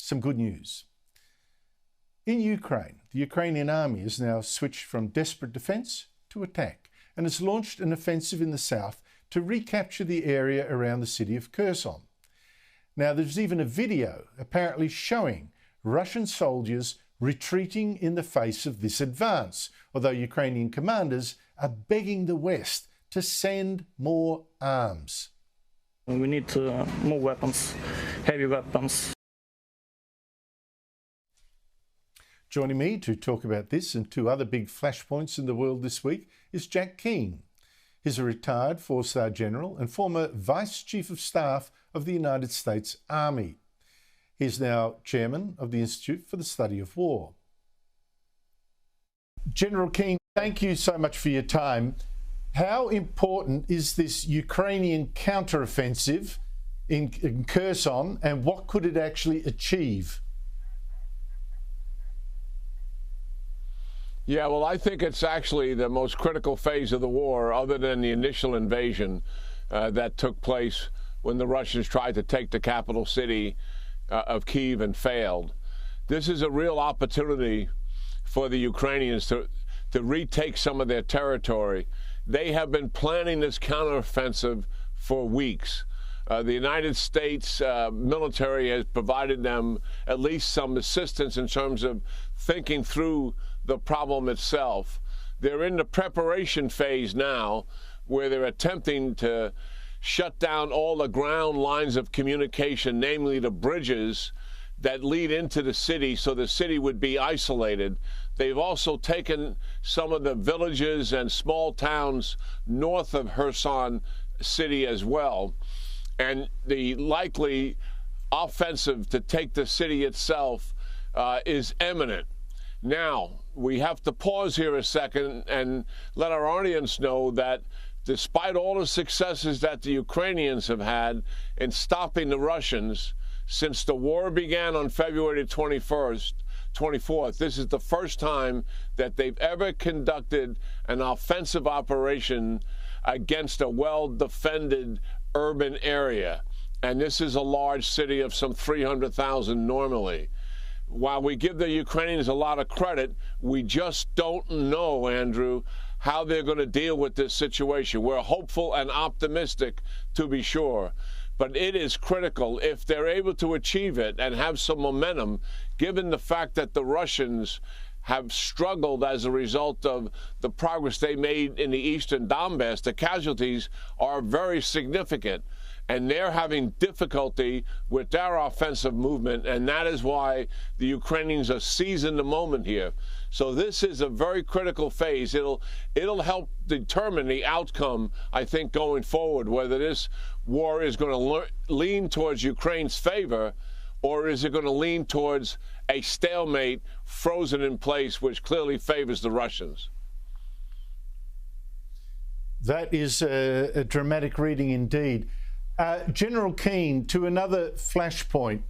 some good news. In Ukraine, the Ukrainian army has now switched from desperate defence to attack and has launched an offensive in the south to recapture the area around the city of Kherson. Now, there's even a video apparently showing Russian soldiers retreating in the face of this advance, although Ukrainian commanders are begging the West to send more arms. We need more weapons, heavy weapons. Joining me to talk about this and two other big flashpoints in the world this week is Jack Keane. He's a retired four-star general and former Vice Chief of Staff of the United States Army. He's now chairman of the Institute for the Study of War. General Keane, thank you so much for your time. How important is this Ukrainian counteroffensive in Kherson, and what could it actually achieve? Yeah, well, I think it's actually the most critical phase of the war, other than the initial invasion that took place when the Russians tried to take the capital city of Kyiv and failed. This is a real opportunity for the Ukrainians to retake some of their territory. They have been planning this counteroffensive for weeks. The United States military has provided them at least some assistance in terms of thinking through the problem itself. They're in the preparation phase now, where they're attempting to shut down all the ground lines of communication, namely the bridges that lead into the city, so the city would be isolated. They've also taken some of the villages and small towns north of Kherson city as well. And the likely offensive to take the city itself is imminent. Now, we have to pause here a second and let our audience know that despite all the successes that the Ukrainians have had in stopping the Russians since the war began on February 24th, this is the first time that they've ever conducted an offensive operation against a well-defended urban area. And this is a large city of some 300,000 normally. While we give the Ukrainians a lot of credit, we just don't know, Andrew, how they're going to deal with this situation. We're hopeful and optimistic, to be sure, but it is critical if they're able to achieve it and have some momentum, given the fact that the Russians have struggled as a result of the progress they made in the eastern Donbass. The casualties are very significant, and they're having difficulty with their offensive movement, and that is why the Ukrainians are seizing the moment here. So this is a very critical phase. It'll help determine the outcome, I think, going forward, whether this war is going to lean towards Ukraine's favor, or is it going to lean towards a stalemate frozen in place, which clearly favors the Russians. That is a dramatic reading indeed. General Keane, to another flashpoint,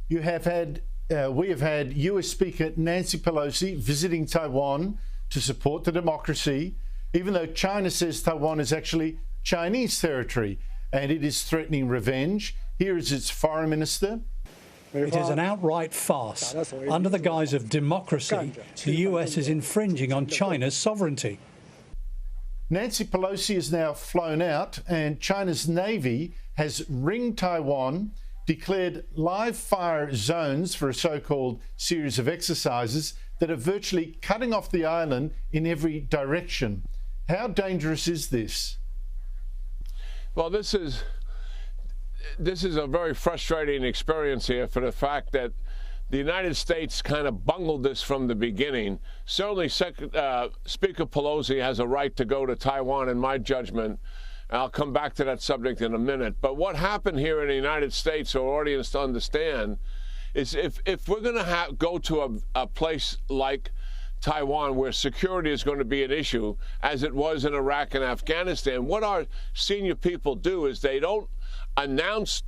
we have had US Speaker Nancy Pelosi visiting Taiwan to support the democracy, even though China says Taiwan is actually Chinese territory and it is threatening revenge. Here is its foreign minister. It is an outright farce. Under the guise of democracy, the US is infringing on China's sovereignty. Nancy Pelosi is now flown out, and China's Navy has ringed Taiwan, declared live fire zones for a so-called series of exercises that are virtually cutting off the island in every direction. How dangerous is this? Well, this is a very frustrating experience here for the fact that the United States kind of bungled this from the beginning. Certainly, Speaker Pelosi has a right to go to Taiwan, in my judgment. I'll come back to that subject in a minute. But what happened here in the United States, so our audience to understand, is if we're going to go to a place like Taiwan where security is going to be an issue, as it was in Iraq and Afghanistan, what our senior people do is they don't announce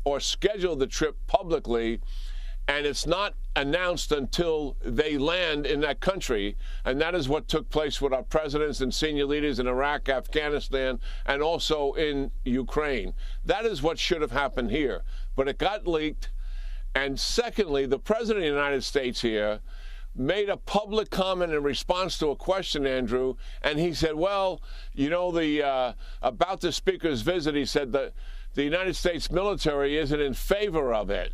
or schedule the trip publicly, and it's not announced until they land in that country. And that is what took place with our presidents and senior leaders in Iraq, Afghanistan, and also in Ukraine. That is what should have happened here. But it got leaked, And secondly, the President of the United States here made a public comment in response to a question, Andrew, and he said, well, you know, about the Speaker's visit, he said that the United States military isn't in favor of it.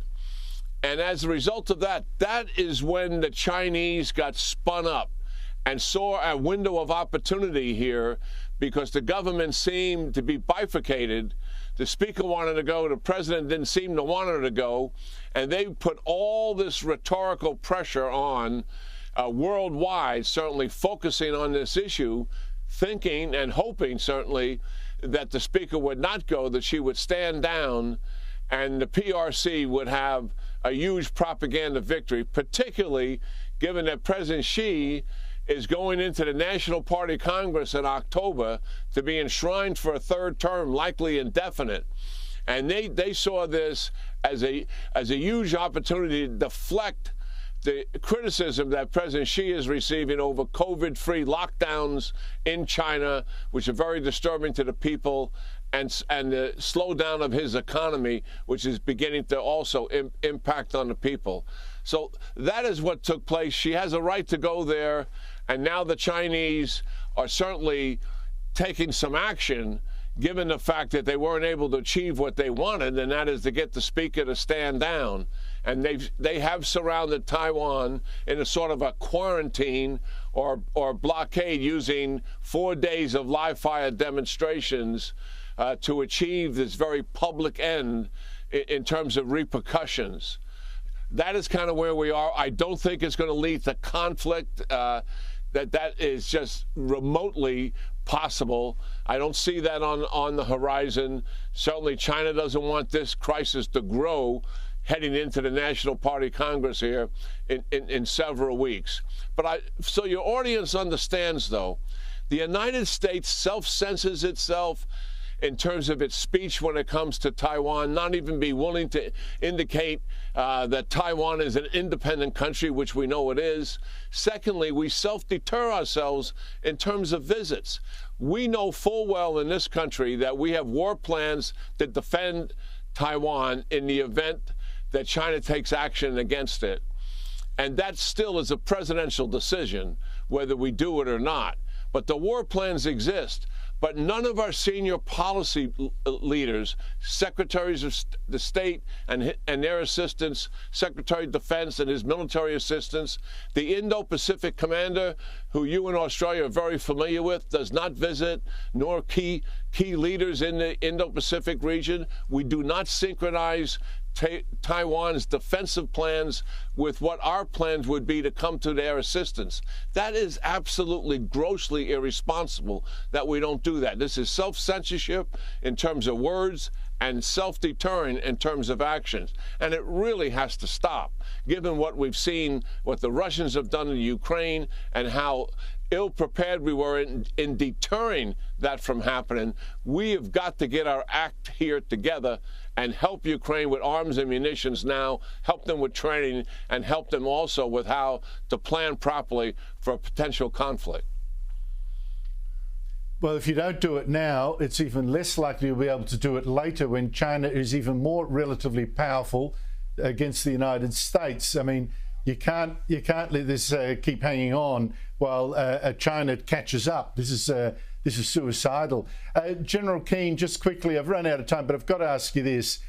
And as a result of that, that is when the Chinese got spun up and saw a window of opportunity here, because the government seemed to be bifurcated. The Speaker wanted to go, the President didn't seem to want her to go, and they put all this rhetorical pressure on worldwide, certainly focusing on this issue, thinking and hoping certainly that the Speaker would not go, that she would stand down, and the PRC would have a huge propaganda victory, particularly given that President Xi is going into the National Party Congress in October to be enshrined for a third term, likely indefinite. And they saw this as a huge opportunity to deflect the criticism that President Xi is receiving over COVID-free lockdowns in China, which are very disturbing to the people, and the slowdown of his economy, which is beginning to also impact on the people. So that is what took place. She has a right to go there, and now the Chinese are certainly taking some action, given the fact that they weren't able to achieve what they wanted, and that is to get the Speaker to stand down. And they have surrounded Taiwan in a sort of a quarantine or blockade, using 4 days of live fire demonstrations to achieve this very public end in terms of repercussions. That is kind of where we are. I don't think it's going to lead to conflict. That is just remotely possible. I don't see that on the horizon. Certainly China doesn't want this crisis to grow heading into the National Party Congress here in several weeks. But so your audience understands, though, the United States self-censors itself in terms of its speech when it comes to Taiwan, not even be willing to indicate that Taiwan is an independent country, which we know it is. Secondly, we self-deter ourselves in terms of visits. We know full well in this country that we have war plans to defend Taiwan in the event that China takes action against it. And that still is a presidential decision, whether we do it or not. But the war plans exist. But none of our senior policy leaders, secretaries of the state and their assistants, Secretary of Defense and his military assistants, the Indo-Pacific commander, who you in Australia are very familiar with, does not visit, nor key leaders in the Indo-Pacific region. We do not synchronize Taiwan's defensive plans with what our plans would be to come to their assistance. That is absolutely grossly irresponsible that we don't do that. This is self-censorship in terms of words and self-deterring in terms of actions. And it really has to stop, given what we've seen, what the Russians have done in Ukraine, and how ill-prepared we were in deterring that from happening. We have got to get our act here together and help Ukraine with arms and munitions now, help them with training, and help them also with how to plan properly for a potential conflict. Well, if you don't do it now, it's even less likely you'll be able to do it later, when China is even more relatively powerful against the United States. I mean, you can't let this keep hanging on while China catches up. This is suicidal. General Keane, just quickly, I've run out of time, but I've got to ask you this.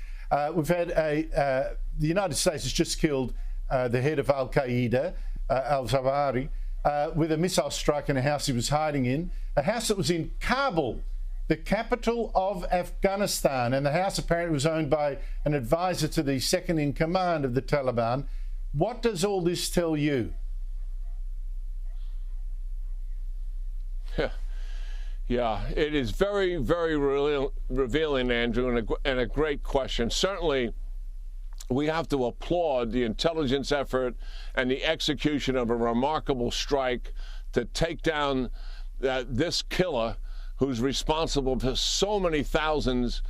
We've had the United States has just killed the head of Al-Qaeda, al-Zawahiri, with a missile strike in a house he was hiding in, a house that was in Kabul, the capital of Afghanistan, and the house apparently was owned by an advisor to the second in command of the Taliban. What does all this tell you? Yeah, it is very, very revealing, Andrew, and a great question. Certainly, we have to applaud the intelligence effort and the execution of a remarkable strike to take down this killer who's responsible for so many thousands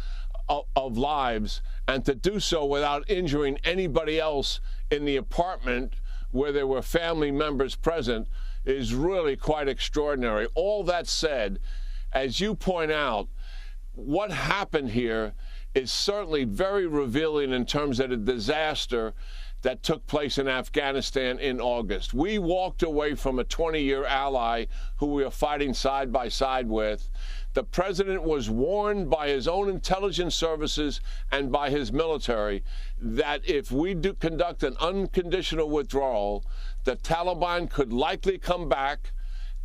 of lives, and to do so without injuring anybody else in the apartment where there were family members present is really quite extraordinary. All that said, as you point out, what happened here is certainly very revealing in terms of the disaster that took place in Afghanistan in August. We walked away from a 20-year ally who we are fighting side by side with. The president was warned by his own intelligence services and by his military that if we do conduct an unconditional withdrawal, the Taliban could likely come back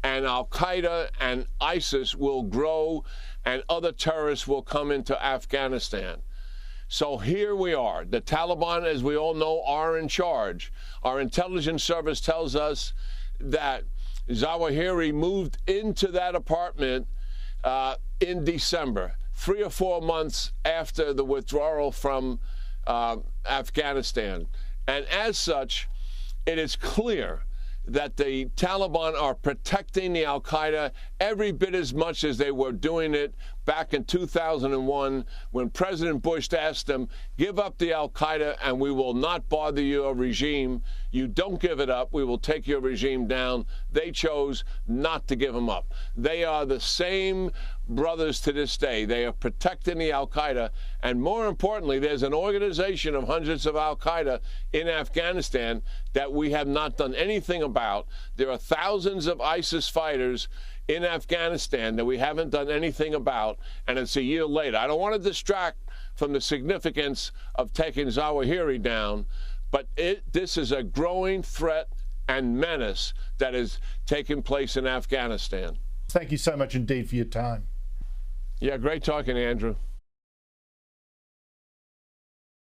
and Al-Qaeda and ISIS will grow and other terrorists will come into Afghanistan. So here we are. The Taliban, as we all know, are in charge. Our intelligence service tells us that Zawahiri moved into that apartment in December, 3 or 4 months after the withdrawal from Afghanistan. And as such, it is clear that the Taliban are protecting the Al-Qaeda every bit as much as they were doing it back in 2001 when President Bush asked them, give up the Al-Qaeda and we will not bother your regime. You don't give it up, we will take your regime down. They chose not to give them up. They are the same brothers to this day. They are protecting the Al-Qaeda. And more importantly, there's an organization of hundreds of Al-Qaeda in Afghanistan that we have not done anything about. There are thousands of ISIS fighters in Afghanistan that we haven't done anything about, and it's a year later. I don't want to distract from the significance of taking Zawahiri down, but this is a growing threat and menace that is taking place in Afghanistan. Thank you so much indeed for your time. Yeah, great talking, Andrew.